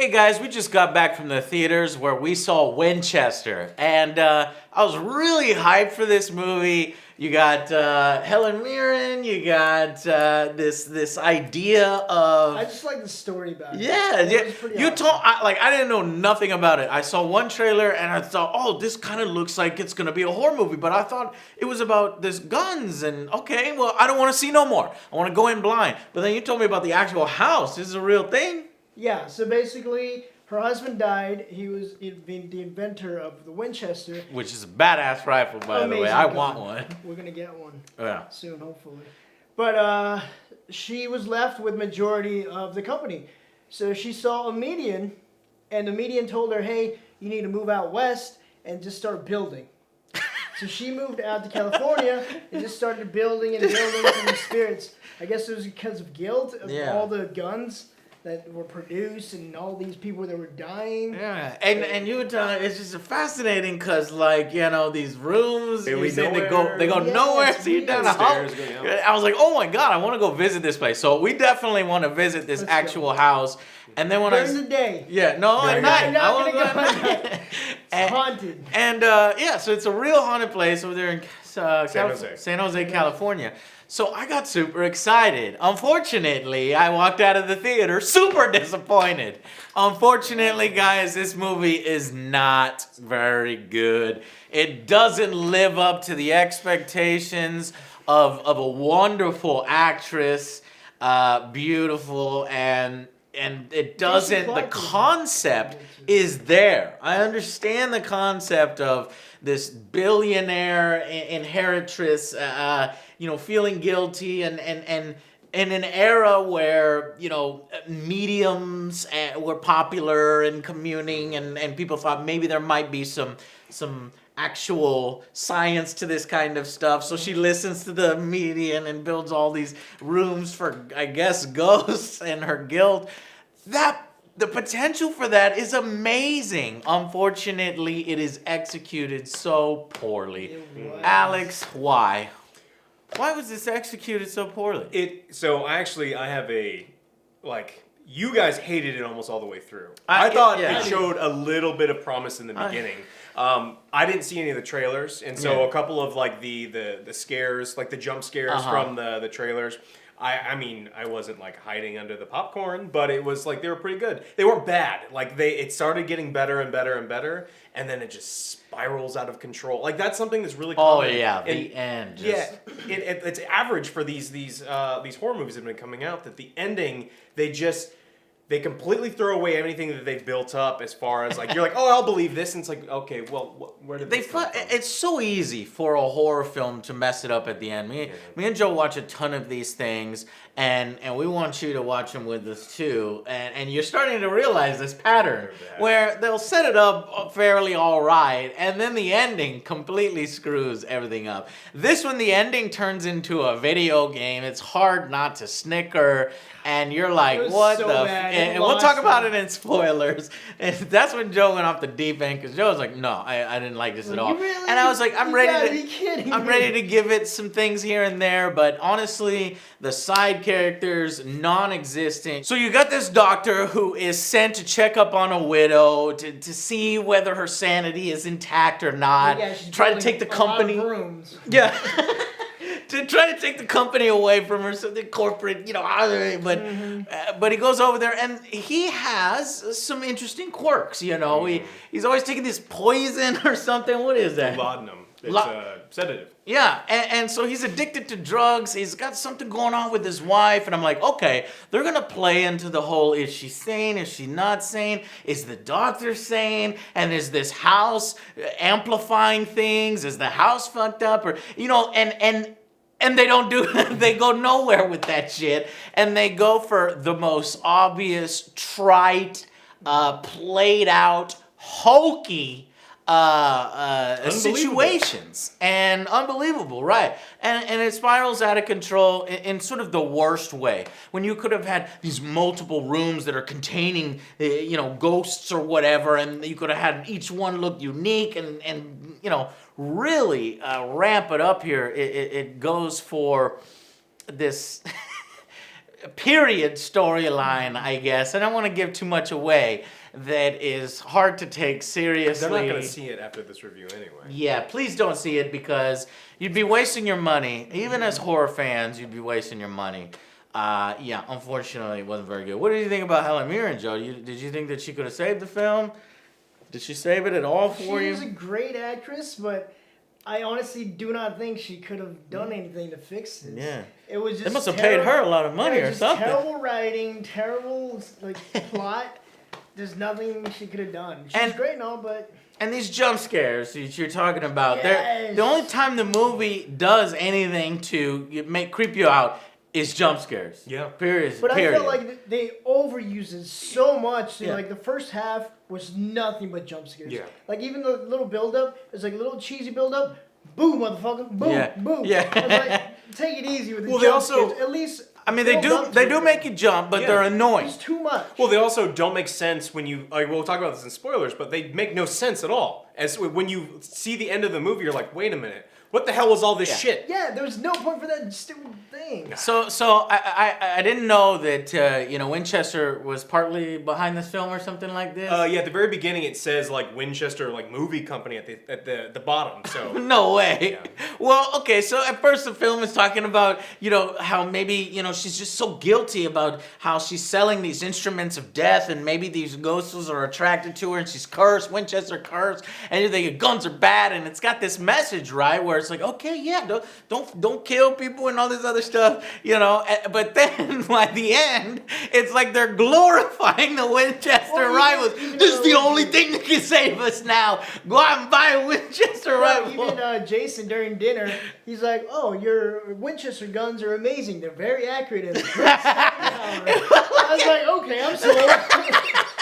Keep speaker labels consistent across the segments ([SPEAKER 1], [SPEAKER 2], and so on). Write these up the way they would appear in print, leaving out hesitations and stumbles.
[SPEAKER 1] Hey guys, we just got back from the theaters where we saw Winchester, and I was really hyped for this movie. You got Helen Mirren, you got this idea of...
[SPEAKER 2] I just like the story about it.
[SPEAKER 1] Yeah, you
[SPEAKER 2] awesome.
[SPEAKER 1] told I didn't know nothing about it. I saw one trailer and I thought, oh, this kind of looks like it's gonna be a horror movie, but I thought it was about this guns and okay, well, I don't want to see no more. I want to go in blind. But then you told me about the actual house. This is a real thing.
[SPEAKER 2] Yeah, so basically, her husband died. He was the inventor of the Winchester.
[SPEAKER 1] Which is a badass rifle, by the way. I want one.
[SPEAKER 2] We're going to get one soon, hopefully. But she was left with majority of the company. So she saw a median, and the median told her, hey, you need to move out west and just start building. So she moved out to California and just started building and building from the spirits. I guess it was because of guilt of all the guns that were produced and all these people that were dying.
[SPEAKER 1] Yeah, and you were telling it's just fascinating because like these rooms they go nowhere. So you're down a hall. I was like, oh my god, I want to go visit this place. So we definitely want to visit this actual house. And then when
[SPEAKER 2] during the day.
[SPEAKER 1] Yeah, no, at night.
[SPEAKER 2] Not gonna go at night. It's haunted.
[SPEAKER 1] And so it's a real haunted place over there in San Jose, California. So I got super excited. Unfortunately, I walked out of the theater super disappointed. Unfortunately, guys, this movie is not very good. It doesn't live up to the expectations of a wonderful actress, beautiful, and it doesn't, the concept is there. I understand the concept of this billionaire inheritress, feeling guilty and in an era where, mediums were popular and communing and people thought maybe there might be some actual science to this kind of stuff. So she listens to the medium and builds all these rooms for, I guess, ghosts and her guilt. The potential for that is amazing. Unfortunately, it is executed so poorly. Alex, why? Why was this executed so poorly?
[SPEAKER 3] I have you guys hated it almost all the way through. I thought it showed a little bit of promise in the beginning. I didn't see any of the trailers, and so a couple of the scares, like the jump scares from the trailers. I wasn't hiding under the popcorn, but it was they were pretty good. They weren't bad. It started getting better and better and better, and then it just spirals out of control. That's something that's really common.
[SPEAKER 1] Oh yeah, the end.
[SPEAKER 3] It's average for these horror movies that have been coming out. That the ending they completely throw away anything that they've built up as far as you're oh, I'll believe this, and it's okay, well, where did this come from?
[SPEAKER 1] It's so easy for a horror film to mess it up at the end. Me and Joe watch a ton of these things, and we want you to watch them with us too. And you're starting to realize this pattern where they'll set it up fairly all right, and then the ending completely screws everything up. This one, the ending turns into a video game. It's hard not to snicker. And you're like, what the... And we'll talk about it in spoilers. And that's when Joe went off the deep end, because Joe was like, no, I didn't like this at all.
[SPEAKER 2] Really?
[SPEAKER 1] And I was like, I'm ready to give it some things here and there, but honestly, the side characters, non-existent. So you got this doctor who is sent to check up on a widow to see whether her sanity is intact or not.
[SPEAKER 2] Yeah, she's
[SPEAKER 1] try to take the company. Yeah. To try to take the company away from her, so the corporate, but he goes over there and he has some interesting quirks, He's always taking this poison or something. What is that?
[SPEAKER 3] Laudanum. It's a sedative.
[SPEAKER 1] Yeah, and so he's addicted to drugs. He's got something going on with his wife, and I'm like, okay, they're gonna play into the whole: is she sane? Is she not sane? Is the doctor sane? And is this house amplifying things? Is the house fucked up? Or and they don't do, they go nowhere with that shit. And they go for the most obvious, trite, played out, hokey situations. And unbelievable, right? And it spirals out of control in sort of the worst way. When you could have had these multiple rooms that are containing, ghosts or whatever, and you could have had each one look unique and really ramp it up here. It goes for this period storyline, I guess. I don't want to give too much away. That is hard to take seriously.
[SPEAKER 3] They're not going to see it after this review anyway.
[SPEAKER 1] Yeah, please don't see it because you'd be wasting your money. Even as horror fans, you'd be wasting your money. Yeah, unfortunately, it wasn't very good. What did you think about Helen Mirren, Joe? Did you think that she could have saved the film? Did she save it at all for you?
[SPEAKER 2] She's a great actress, but I honestly do not think she could have done anything to fix this.
[SPEAKER 1] Yeah.
[SPEAKER 2] It was just
[SPEAKER 1] They must have paid her a lot of money or
[SPEAKER 2] just
[SPEAKER 1] something.
[SPEAKER 2] Terrible writing, terrible plot. There's nothing she could have done. She's great and all, but...
[SPEAKER 1] And these jump scares that you're talking about,
[SPEAKER 2] Yes.
[SPEAKER 1] the only time the movie does anything to creep you out is jump scares.
[SPEAKER 3] Yeah.
[SPEAKER 1] Period.
[SPEAKER 2] But I feel like they overuse it so much.
[SPEAKER 1] Yeah.
[SPEAKER 2] Like the first half was nothing but jump scares.
[SPEAKER 3] Yeah.
[SPEAKER 2] Like even the little build-up, it's like a little cheesy build-up. Boom, motherfucker. Boom,
[SPEAKER 1] Yeah.
[SPEAKER 2] boom.
[SPEAKER 1] Yeah.
[SPEAKER 2] I was like, take it easy with the
[SPEAKER 3] Well,
[SPEAKER 2] jump
[SPEAKER 3] they also-
[SPEAKER 2] scares. At least...
[SPEAKER 1] I mean, they do make you jump, but
[SPEAKER 3] Yeah.
[SPEAKER 1] they're annoying.
[SPEAKER 2] It's too much.
[SPEAKER 3] Well, they also don't make sense when you, like, we'll talk about this in spoilers, but they make no sense at all. As when you see the end of the movie, you're like, wait a minute, what the hell was all this shit?
[SPEAKER 2] Yeah, there was no point for that stupid thing.
[SPEAKER 1] So I didn't know that Winchester was partly behind this film or something like this.
[SPEAKER 3] Yeah, at the very beginning it says like Winchester like movie company at the bottom. So
[SPEAKER 1] No way.
[SPEAKER 3] Yeah.
[SPEAKER 1] Well, okay, so at first the film is talking about, how maybe, she's just so guilty about how she's selling these instruments of death and maybe these ghosts are attracted to her and she's cursed, Winchester cursed, and you think guns are bad and it's got this message, right, where it's like, okay, yeah, don't kill people and all this other stuff, but then by the end, it's like they're glorifying the Winchester rifles. This is the only thing that can save us now. Go out and buy a Winchester rifle.
[SPEAKER 2] Even Jason during dinner, he's like, "Oh, your Winchester guns are amazing. They're very accurate and great stopping power." I was like, "Okay, I'm sold."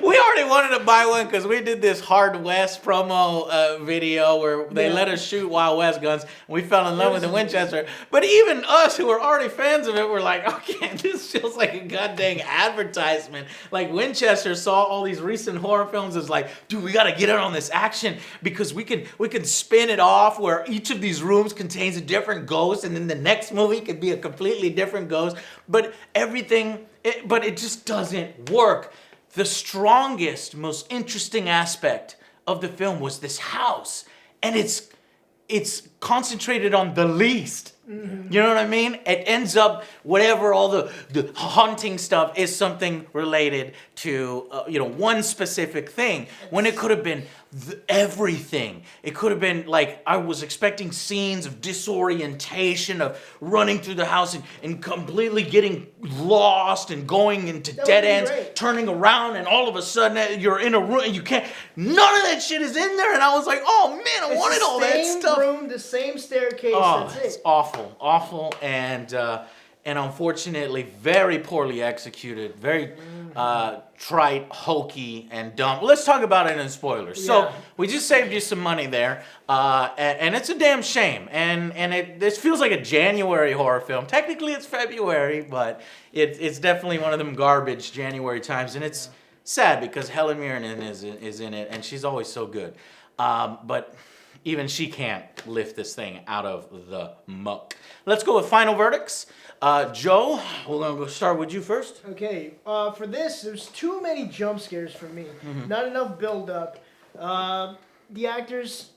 [SPEAKER 1] We already wanted to buy one because we did this Hard West promo video where they let us shoot Wild West guns. And we fell in love with the Winchester. But even us who were already fans of it were like, okay, this feels like a goddamn advertisement. Like Winchester saw all these recent horror films as like, dude, we got to get in on this action because we can spin it off where each of these rooms contains a different ghost and then the next movie could be a completely different ghost. But it just doesn't work. The strongest, most interesting aspect of the film was this house. And it's concentrated on the least. Mm-hmm. You know what I mean? It ends up, whatever all the haunting stuff is something related to, one specific thing. When it could have been everything. It could have been like, I was expecting scenes of disorientation, of running through the house and completely getting lost and going into dead ends, turning around, and all of a sudden you're in a room and you can't, none of that shit is in there. And I was like, oh man, I wanted all that stuff.
[SPEAKER 2] The same room, the same staircase,
[SPEAKER 1] Oh,
[SPEAKER 2] that's
[SPEAKER 1] it's
[SPEAKER 2] it.
[SPEAKER 1] awful, and unfortunately very poorly executed, very trite, hokey, and dumb. Let's talk about it in spoilers.
[SPEAKER 2] Yeah.
[SPEAKER 1] So we just saved you some money there, and it's a damn shame. And this feels like a January horror film. Technically it's February, but it's definitely one of them garbage January times, and it's sad because Helen Mirren is in it, and she's always so good. But even she can't lift this thing out of the muck. Let's go with final verdicts. Joe, we're going to start with you first.
[SPEAKER 2] Okay, for this, there's too many jump scares for me. Mm-hmm. Not enough build up. The actors,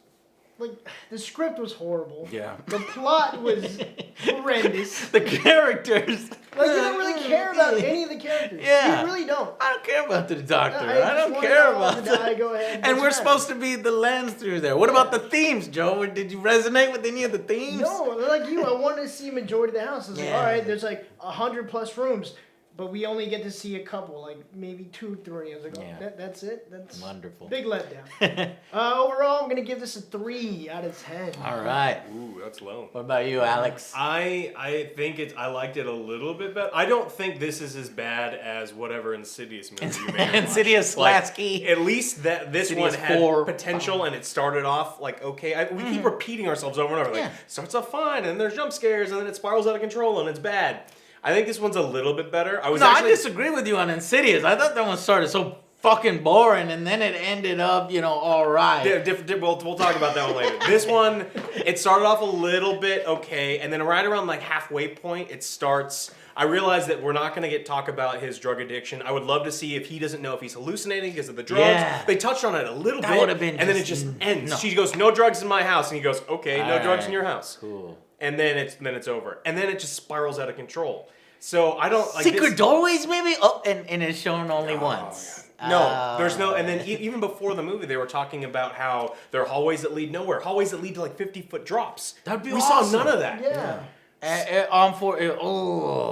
[SPEAKER 2] the script was horrible.
[SPEAKER 1] Yeah.
[SPEAKER 2] The plot was horrendous.
[SPEAKER 1] The characters.
[SPEAKER 2] You don't really care about any of the characters.
[SPEAKER 1] Yeah.
[SPEAKER 2] You really don't.
[SPEAKER 1] I don't care about the doctor.
[SPEAKER 2] I
[SPEAKER 1] I don't
[SPEAKER 2] just
[SPEAKER 1] care
[SPEAKER 2] want
[SPEAKER 1] about
[SPEAKER 2] to die,
[SPEAKER 1] that.
[SPEAKER 2] go ahead,
[SPEAKER 1] And we're
[SPEAKER 2] that's
[SPEAKER 1] supposed to be the lens through there. What about the themes, Joe? Did you resonate with any of the themes?
[SPEAKER 2] No, like you, I wanted to see a majority of the house. I was like,
[SPEAKER 1] Yeah.
[SPEAKER 2] all right, there's 100+ rooms, but we only get to see a couple, maybe 2, 3. I was like, oh,
[SPEAKER 1] Yeah.
[SPEAKER 2] that's it? That's
[SPEAKER 1] Wonderful.
[SPEAKER 2] big letdown. Overall, I'm going to give this a 3 out of 10.
[SPEAKER 1] All right.
[SPEAKER 3] Ooh, that's low.
[SPEAKER 1] What about you, Alex?
[SPEAKER 3] I think I liked it a little bit better. I don't think this is as bad as whatever Insidious movie you made.
[SPEAKER 1] Insidious Lasky.
[SPEAKER 3] At least that this
[SPEAKER 1] Insidious
[SPEAKER 3] one had
[SPEAKER 1] 4.
[SPEAKER 3] potential, and it started off okay. We keep repeating ourselves over and over.
[SPEAKER 1] Yeah.
[SPEAKER 3] Starts off fine, and there's jump scares, and then it spirals out of control, and it's bad. I think this one's a little bit better.
[SPEAKER 1] I disagree with you on Insidious. I thought that one started so fucking boring, and then it ended up, all right.
[SPEAKER 3] We'll talk about that one later. This one, it started off a little bit okay, and then right around like halfway point, it starts. I realized that we're not going to talk about his drug addiction. I would love to see if he doesn't know if he's hallucinating because of the drugs.
[SPEAKER 1] Yeah.
[SPEAKER 3] They touched on it a little
[SPEAKER 1] That
[SPEAKER 3] bit,
[SPEAKER 1] would have been
[SPEAKER 3] and then it just ends.
[SPEAKER 1] No.
[SPEAKER 3] She goes, "No drugs in my house," and he goes, "Okay, no drugs in your house."
[SPEAKER 1] Cool.
[SPEAKER 3] And then it's over, and then it just spirals out of control. So I don't like
[SPEAKER 1] Secret
[SPEAKER 3] this.
[SPEAKER 1] doorways, maybe. Oh, and it's shown only once.
[SPEAKER 3] No, there's no. And then even before the movie, they were talking about how there are hallways that lead nowhere, hallways that lead to like 50-foot drops.
[SPEAKER 1] That'd be
[SPEAKER 3] we
[SPEAKER 1] awesome.
[SPEAKER 3] saw none of that.
[SPEAKER 2] Yeah.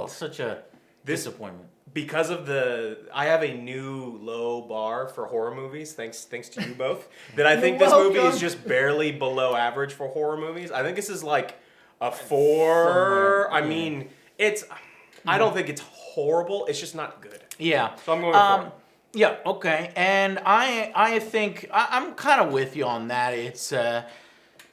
[SPEAKER 1] Such a disappointment.
[SPEAKER 3] Because of I have a new low bar for horror movies. Thanks to you both. That I think this movie is just barely below average for horror movies. I think this is like a 4. I mean, I don't think it's horrible. It's just not good.
[SPEAKER 1] Yeah.
[SPEAKER 3] So I'm going for 4.
[SPEAKER 1] Yeah, okay. And I think I'm kind of with you on that. It's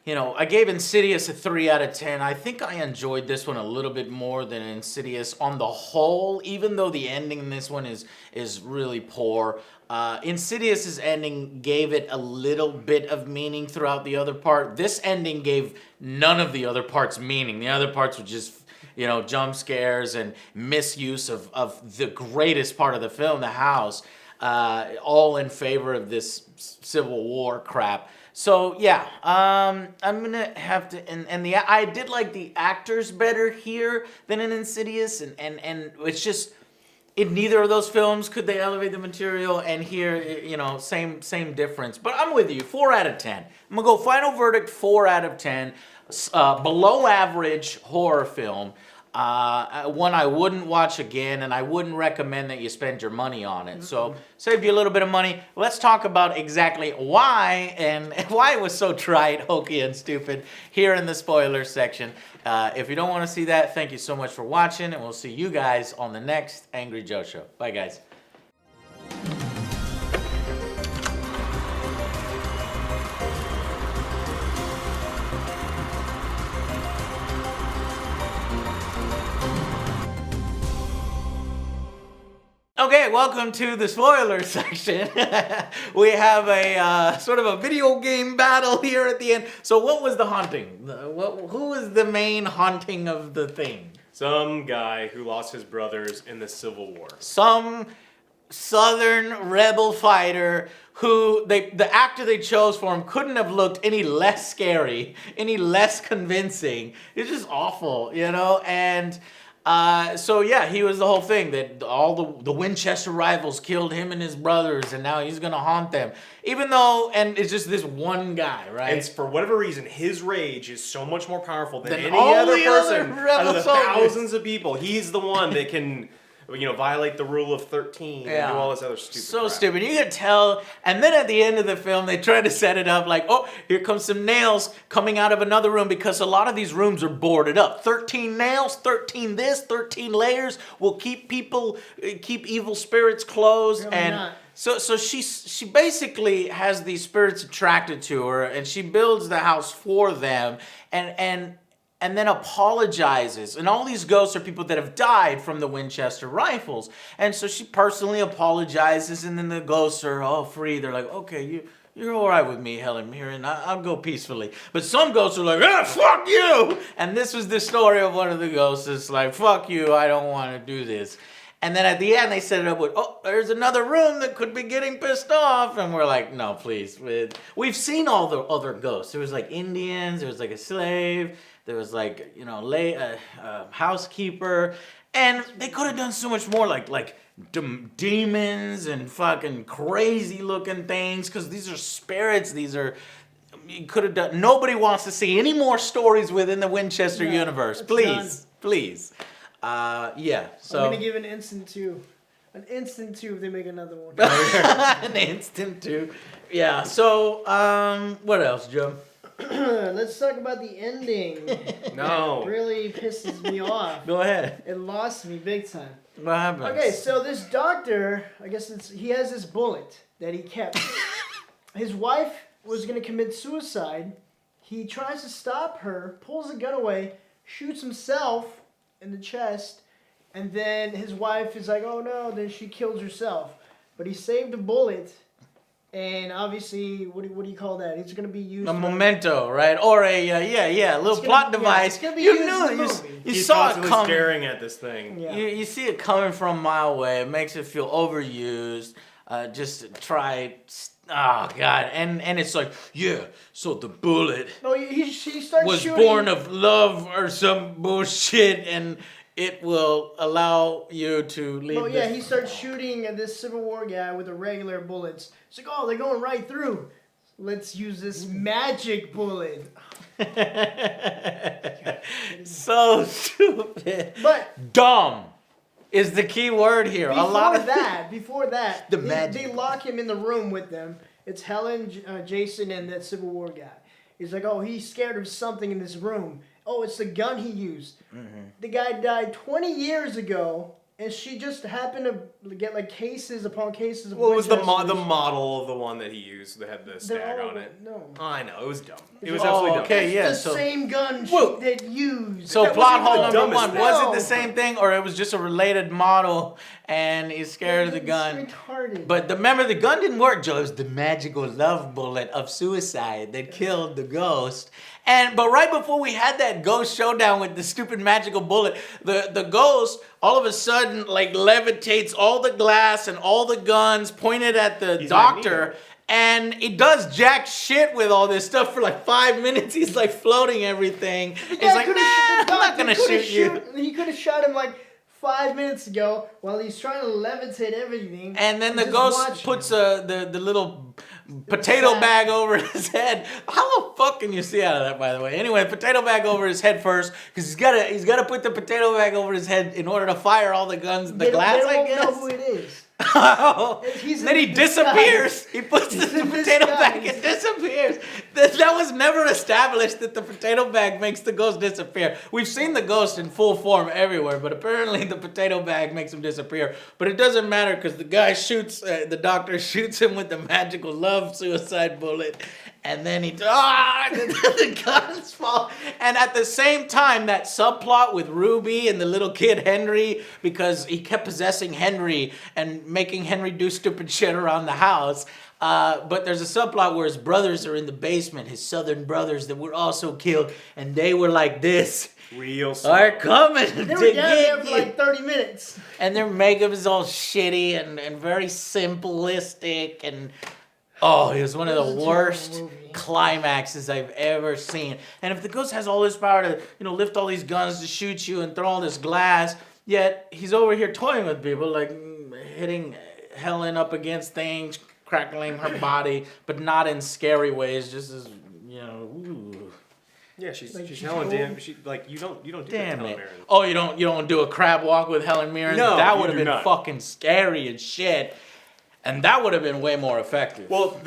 [SPEAKER 1] I gave Insidious a 3 out of 10. I think I enjoyed this one a little bit more than Insidious on the whole, even though the ending in this one is really poor. Insidious's ending gave it a little bit of meaning throughout the other part. This ending gave none of the other parts meaning. The other parts were just jump scares and misuse of the greatest part of the film, the house, all in favor of this Civil War crap. So yeah, I'm gonna have to, and I did like the actors better here than in Insidious, and it's just in neither of those films could they elevate the material, and here same difference. But I'm with you, 4 out of 10. I'm gonna go final verdict 4 out of 10. Below average horror film. One I wouldn't watch again, and I wouldn't recommend that you spend your money on it. So, saved you a little bit of money. Let's talk about exactly why and why it was so trite, hokey, and stupid here in the spoiler section. If you don't want to see that, thank you so much for watching, and we'll see you guys on the next Angry Joe Show. Bye, guys. Okay, welcome to the spoiler section. We have a sort of a video game battle here at the end. So what was the haunting? Who was the main haunting of the thing?
[SPEAKER 3] Some guy who lost his brothers in the Civil War.
[SPEAKER 1] Some Southern rebel fighter who the actor they chose for him couldn't have looked any less scary, any less convincing. It's just awful, and... So yeah, he was the whole thing that all the Winchester rivals killed him and his brothers, and now he's gonna haunt them. Even though, and it's just this one guy, right?
[SPEAKER 3] And for whatever reason, his rage is so much more powerful than any
[SPEAKER 1] all
[SPEAKER 3] other
[SPEAKER 1] the
[SPEAKER 3] person
[SPEAKER 1] other rebel
[SPEAKER 3] out of the
[SPEAKER 1] soldiers.
[SPEAKER 3] thousands of people. He's the one that can, violate the rule of 13 and do all this other stupid
[SPEAKER 1] So
[SPEAKER 3] crap.
[SPEAKER 1] stupid. You could tell. And then at the end of the film, they try to set it up like, oh, here comes some nails coming out of another room, because a lot of these rooms are boarded up. 13 nails, 13 this, 13 layers will keep evil spirits closed.
[SPEAKER 2] Really
[SPEAKER 1] and
[SPEAKER 2] not.
[SPEAKER 1] So she basically has these spirits attracted to her, and she builds the house for them, and then apologizes. And all these ghosts are people that have died from the Winchester rifles. And so she personally apologizes, and then the ghosts are all free. They're like, okay, you're all right with me, Helen Mirren. I'll go peacefully. But some ghosts are like, fuck you! And this was the story of one of the ghosts. It's like, fuck you, I don't want to do this. And then at the end, they set it up with, oh, there's another room that could be getting pissed off. And we're like, no, please. We've seen all the other ghosts. There was like Indians, there was like a slave, there was like, housekeeper. And they could have done so much more, like demons and fucking crazy looking things. Because these are spirits, you could have done, nobody wants to see any more stories within the Winchester universe. Please, please. So
[SPEAKER 2] I'm gonna give an instant 2 if they make another one.
[SPEAKER 1] an instant 2. Yeah. So what else, Joe?
[SPEAKER 2] Let's talk about the ending.
[SPEAKER 3] No.
[SPEAKER 2] It really pisses me off.
[SPEAKER 1] Go ahead.
[SPEAKER 2] It lost me big time.
[SPEAKER 1] What happened?
[SPEAKER 2] Okay, so this doctor, I guess he has this bullet that he kept. His wife was gonna commit suicide. He tries to stop her, pulls the gun away, shoots himself in the chest, and then his wife is like, oh no, then she kills herself. but he saved a bullet. And obviously, what do you call that? It's going to be used.
[SPEAKER 1] A memento, right? Or a little plot device.
[SPEAKER 2] It's gonna be
[SPEAKER 1] you
[SPEAKER 2] used
[SPEAKER 1] knew
[SPEAKER 2] in the
[SPEAKER 1] it.
[SPEAKER 2] movie.
[SPEAKER 1] You
[SPEAKER 3] He's
[SPEAKER 1] saw it
[SPEAKER 3] constantly
[SPEAKER 1] coming.
[SPEAKER 3] staring at this thing.
[SPEAKER 2] Yeah.
[SPEAKER 1] You see it coming from a mile away. It makes it feel overused. Just to try. Oh God! And it's like, yeah. So the bullet
[SPEAKER 2] No, he starts
[SPEAKER 1] was
[SPEAKER 2] shooting.
[SPEAKER 1] born of love or some bullshit, and it will allow you to lead.
[SPEAKER 2] Oh yeah,
[SPEAKER 1] this-
[SPEAKER 2] he starts shooting at this Civil War guy with the regular bullets. It's like, oh, they're going right through. Let's use this magic bullet.
[SPEAKER 1] So stupid.
[SPEAKER 2] But
[SPEAKER 1] Dumb is the key word here.
[SPEAKER 2] Before that,
[SPEAKER 1] The
[SPEAKER 2] they
[SPEAKER 1] magic.
[SPEAKER 2] lock him in the room with them. It's Helen, Jason, and that Civil War guy. He's like, oh, he's scared of something in this room. Oh, it's the gun he used.
[SPEAKER 1] Mm-hmm.
[SPEAKER 2] The guy died 20 years ago, and she just happened to get like cases upon cases of
[SPEAKER 3] Well, it was the
[SPEAKER 2] Winchesters.
[SPEAKER 3] model of the one that he used that had the
[SPEAKER 2] They're
[SPEAKER 3] stag
[SPEAKER 2] all-
[SPEAKER 3] on it.
[SPEAKER 2] No.
[SPEAKER 3] I know, it was dumb. It was
[SPEAKER 2] Oh,
[SPEAKER 3] absolutely dumb.
[SPEAKER 1] okay. Yeah,
[SPEAKER 2] the
[SPEAKER 1] so-
[SPEAKER 2] same gun
[SPEAKER 3] Whoa.
[SPEAKER 2] that used.
[SPEAKER 1] So
[SPEAKER 3] That
[SPEAKER 1] plot
[SPEAKER 3] wasn't
[SPEAKER 1] hole
[SPEAKER 3] even the
[SPEAKER 1] number
[SPEAKER 3] dumbest
[SPEAKER 1] one, was
[SPEAKER 2] thing.
[SPEAKER 1] it the same thing or it was just a related model and he's scared of the
[SPEAKER 2] It's
[SPEAKER 1] gun?
[SPEAKER 2] retarded.
[SPEAKER 1] But remember, the gun didn't work, Joe. It was the magical love bullet of suicide that killed the ghost. But right before we had that ghost showdown with the stupid magical bullet, the ghost all of a sudden like levitates all the glass and all the guns pointed at the
[SPEAKER 3] He's
[SPEAKER 1] doctor.
[SPEAKER 3] Magneto.
[SPEAKER 1] And he does jack shit with all this stuff for like 5 minutes. He's like floating everything. He's
[SPEAKER 2] Yeah,
[SPEAKER 1] like, nah, I'm not gonna shoot you.
[SPEAKER 2] He could have shot him like 5 minutes ago while he's trying to levitate everything.
[SPEAKER 1] And then the
[SPEAKER 2] just
[SPEAKER 1] ghost
[SPEAKER 2] watch
[SPEAKER 1] puts
[SPEAKER 2] him.
[SPEAKER 1] the little potato
[SPEAKER 2] sack.
[SPEAKER 1] bag over his head. How the fuck can you see out of that, by the way? Anyway, potato bag over his head first, because he's gotta put the potato bag over his head in order to fire all the guns in the glass,
[SPEAKER 2] they
[SPEAKER 1] I
[SPEAKER 2] won't
[SPEAKER 1] guess.
[SPEAKER 2] know who it is. He's
[SPEAKER 1] Then
[SPEAKER 2] in
[SPEAKER 1] he
[SPEAKER 2] disguise.
[SPEAKER 1] disappears. He puts
[SPEAKER 2] He's
[SPEAKER 1] the
[SPEAKER 2] in
[SPEAKER 1] potato bag
[SPEAKER 2] disguise.
[SPEAKER 1] and disappears. That was never established that the potato bag makes the ghost disappear. We've seen the ghost in full form everywhere, but apparently the potato bag makes him disappear. But it doesn't matter because the guy shoots, the doctor shoots him with the magical love suicide bullet. And then the guns fall. And at the same time, that subplot with Ruby and the little kid Henry, because he kept possessing Henry and making Henry do stupid shit around the house. But there's a subplot where his brothers are in the basement, his southern brothers that were also killed. And they were like this.
[SPEAKER 3] Real slow.
[SPEAKER 1] Are coming
[SPEAKER 2] They
[SPEAKER 1] to
[SPEAKER 2] were down there
[SPEAKER 1] get
[SPEAKER 2] for
[SPEAKER 1] you.
[SPEAKER 2] like 30 minutes.
[SPEAKER 1] And their makeup is all shitty and very simplistic and oh, it was one of
[SPEAKER 2] It was
[SPEAKER 1] the
[SPEAKER 2] a terrible
[SPEAKER 1] worst
[SPEAKER 2] movie.
[SPEAKER 1] climaxes I've ever seen. And if the ghost has all this power to, lift all these guns to shoot you and throw all this glass, yet he's over here toying with people, like hitting Helen up against things, crackling her body, but not in scary ways, just as, ooh.
[SPEAKER 3] Yeah, she's
[SPEAKER 2] Like,
[SPEAKER 3] Helen.
[SPEAKER 2] oh.
[SPEAKER 3] Damn, you don't do that to
[SPEAKER 1] Damn
[SPEAKER 3] Helen
[SPEAKER 1] it.
[SPEAKER 3] Mirren.
[SPEAKER 1] Oh, you don't do a crab walk with Helen Mirren?
[SPEAKER 3] No,
[SPEAKER 1] that
[SPEAKER 3] you
[SPEAKER 1] would have
[SPEAKER 3] do
[SPEAKER 1] been
[SPEAKER 3] not.
[SPEAKER 1] fucking scary as shit. And that would have been way more effective.
[SPEAKER 3] Well,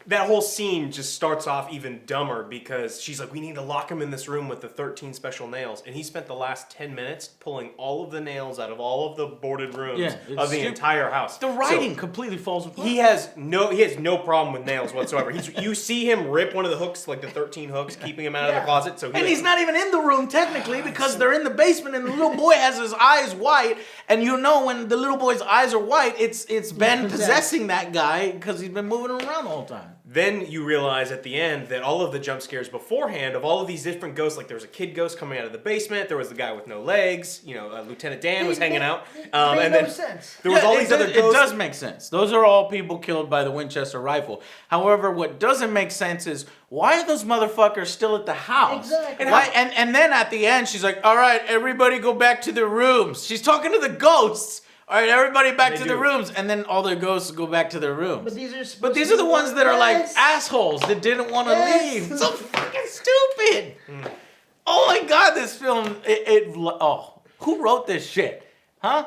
[SPEAKER 3] that whole scene just starts off even dumber because she's like, we need to lock him in this room with the 13 special nails. And he spent the last 10 minutes pulling all of the nails out of all of the boarded rooms
[SPEAKER 1] Yeah, it's
[SPEAKER 3] of the
[SPEAKER 1] stupid.
[SPEAKER 3] entire house.
[SPEAKER 1] The writing completely falls apart.
[SPEAKER 3] He has no problem with nails whatsoever. You see him rip one of the hooks, like the 13 hooks, keeping him out of the
[SPEAKER 2] Yeah.
[SPEAKER 3] closet. So
[SPEAKER 1] And he's not even in the room technically because they're in the basement and the little boy has his eyes white. And when the little boy's eyes are white, it's Ben
[SPEAKER 2] possessed.
[SPEAKER 1] possessing that guy because he's been moving around the whole time.
[SPEAKER 3] Then you realize at the end that all of the jump scares beforehand of all of these different ghosts, like there was a kid ghost coming out of the basement, there was the guy with no legs, Lieutenant Dan was hanging out,
[SPEAKER 2] Made
[SPEAKER 3] and
[SPEAKER 2] no
[SPEAKER 3] then
[SPEAKER 2] sense.
[SPEAKER 3] there was all these other
[SPEAKER 1] It
[SPEAKER 3] ghosts.
[SPEAKER 1] does make sense. Those are all people killed by the Winchester rifle. However, what doesn't make sense is why are those motherfuckers still at the house?
[SPEAKER 2] Exactly.
[SPEAKER 1] And then at the end, she's like, all right, everybody go back to their rooms. She's talking to the ghosts. All right, everybody back
[SPEAKER 3] They
[SPEAKER 1] to
[SPEAKER 3] do.
[SPEAKER 1] the rooms. And then all the ghosts go back to their rooms.
[SPEAKER 2] But these are
[SPEAKER 1] But these are the ones that are like
[SPEAKER 2] Yes.
[SPEAKER 1] assholes that didn't want to
[SPEAKER 2] Yes.
[SPEAKER 1] leave. So fucking stupid. Oh my God, this film, who wrote this shit? Huh?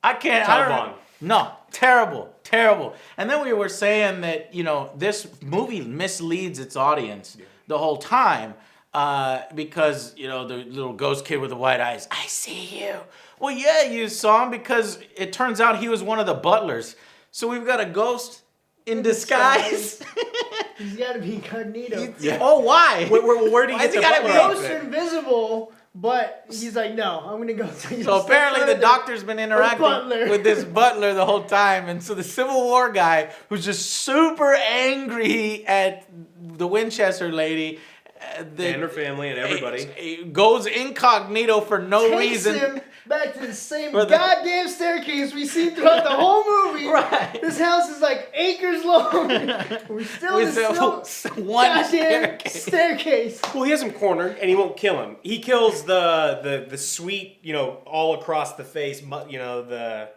[SPEAKER 1] I can't. I
[SPEAKER 3] Todd
[SPEAKER 1] don't-
[SPEAKER 3] Vaughn.
[SPEAKER 1] No, terrible. And then we were saying that, this movie misleads its audience the whole time. Because, the little ghost kid with the white eyes, I see you. Well, yeah, you saw him because it turns out he was one of the butlers. So we've got a ghost in disguise.
[SPEAKER 2] He's got to be incognito.
[SPEAKER 1] Oh, why?
[SPEAKER 3] Where do you
[SPEAKER 1] Why's
[SPEAKER 3] get
[SPEAKER 1] he
[SPEAKER 3] the
[SPEAKER 1] gotta
[SPEAKER 3] butler
[SPEAKER 1] be
[SPEAKER 2] Ghosts are
[SPEAKER 3] outfit?
[SPEAKER 2] invisible But he's like, no, I'm gonna go.
[SPEAKER 1] So apparently the doctor's been interacting with this butler the whole time, and so the Civil War guy, who's just super angry at the Winchester lady,
[SPEAKER 3] and her family and everybody,
[SPEAKER 1] goes incognito for no reason.
[SPEAKER 2] Him back to the same goddamn staircase we see throughout the whole movie.
[SPEAKER 1] Right.
[SPEAKER 2] This house is like acres long. We're still in this
[SPEAKER 1] one
[SPEAKER 2] goddamn staircase.
[SPEAKER 3] Well, he has him cornered, and he won't kill him. He kills the sweet, all across the face, the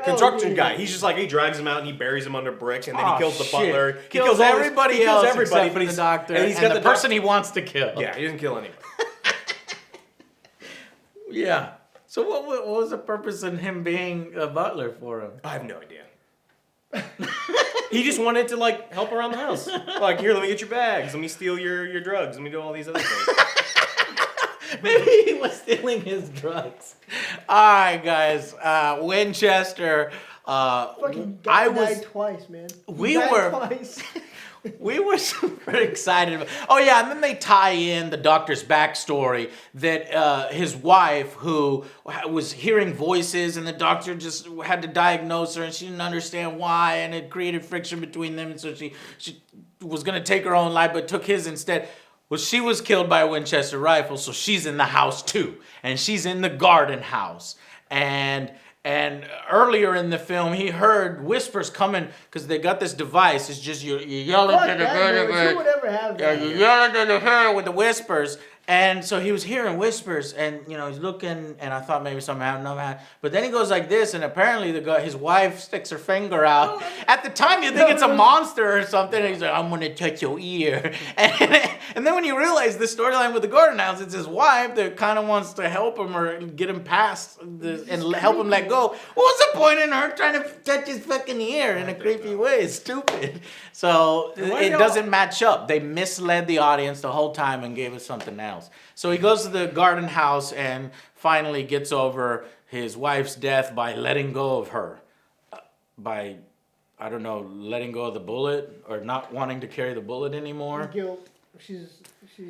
[SPEAKER 3] construction guy. He's just like, he drags him out and he buries him under bricks, and then he kills the butler.
[SPEAKER 1] He kills everybody else except for the doctor
[SPEAKER 3] and he's got
[SPEAKER 1] the person he wants to kill.
[SPEAKER 3] Yeah, he doesn't kill anybody.
[SPEAKER 1] Yeah. So what was the purpose in him being a butler for him?
[SPEAKER 3] I have no idea. He just wanted to help around the house. Like, here, let me get your bags. Let me steal your drugs. Let me do all these other things.
[SPEAKER 1] Maybe he was stealing his drugs. All right, guys. Winchester.
[SPEAKER 2] Fucking died twice, man.
[SPEAKER 1] We were super excited. Oh yeah, and then they tie in the doctor's backstory that his wife, who was hearing voices, and the doctor just had to diagnose her, and she didn't understand why, and it created friction between them, and so she was gonna take her own life, but took his instead. Well, she was killed by a Winchester rifle, so she's in the house too, and she's in the garden house, and earlier in the film, he heard whispers coming because they got this device. It's just you're yelling to the bird. You're yelling to the bird with the whispers. And so he was hearing whispers, and he's looking, and I thought maybe something happened. But then he goes like this, and apparently his wife sticks her finger out. At the time, you think it's a monster or something, and he's like, "I'm gonna touch your ear." And then when you realize the storyline with the garden house, it's his wife that kind of wants to help him or get him past this and help him let go. What's the point in her trying to touch his fucking ear in a creepy way? It's stupid. So it doesn't match up. They misled the audience the whole time and gave us something else. So he goes to the garden house and finally gets over his wife's death by letting go of her. By, I don't know, letting go of the bullet or not wanting to carry the bullet anymore.
[SPEAKER 2] Guilt. She's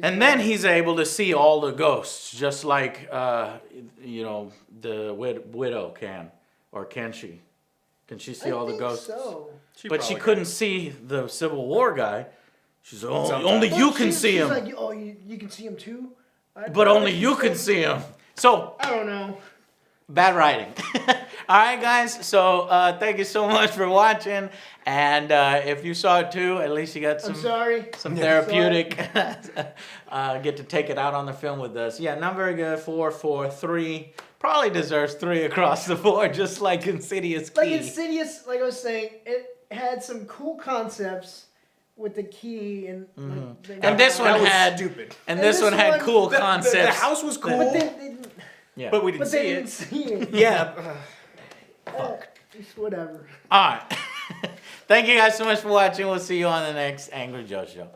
[SPEAKER 1] and then he's able to see all the ghosts, just like, the widow can. Or can she? Can she see all the ghosts?
[SPEAKER 2] So.
[SPEAKER 1] But she couldn't see the Civil War guy. She's like, only you can see him.
[SPEAKER 2] She's like, oh, you can see him too?
[SPEAKER 1] But only you can see him. So,
[SPEAKER 2] I don't know.
[SPEAKER 1] Bad writing. All right, guys. So, thank you so much for watching. And if you saw it too, at least you got some therapeutic. Get to take it out on the film with us. Yeah, not very good. 4, 4, 3. Probably deserves 3 across the board, just like Insidious Key.
[SPEAKER 2] Like Insidious, like I was saying, it had some cool concepts with the key and
[SPEAKER 1] and this one had
[SPEAKER 3] stupid.
[SPEAKER 1] And this one had cool concepts.
[SPEAKER 3] The house was cool, but we didn't see it.
[SPEAKER 1] Yeah.
[SPEAKER 2] Fuck. Whatever.
[SPEAKER 1] All right. Thank you guys so much for watching. We'll see you on the next Angry Joe Show.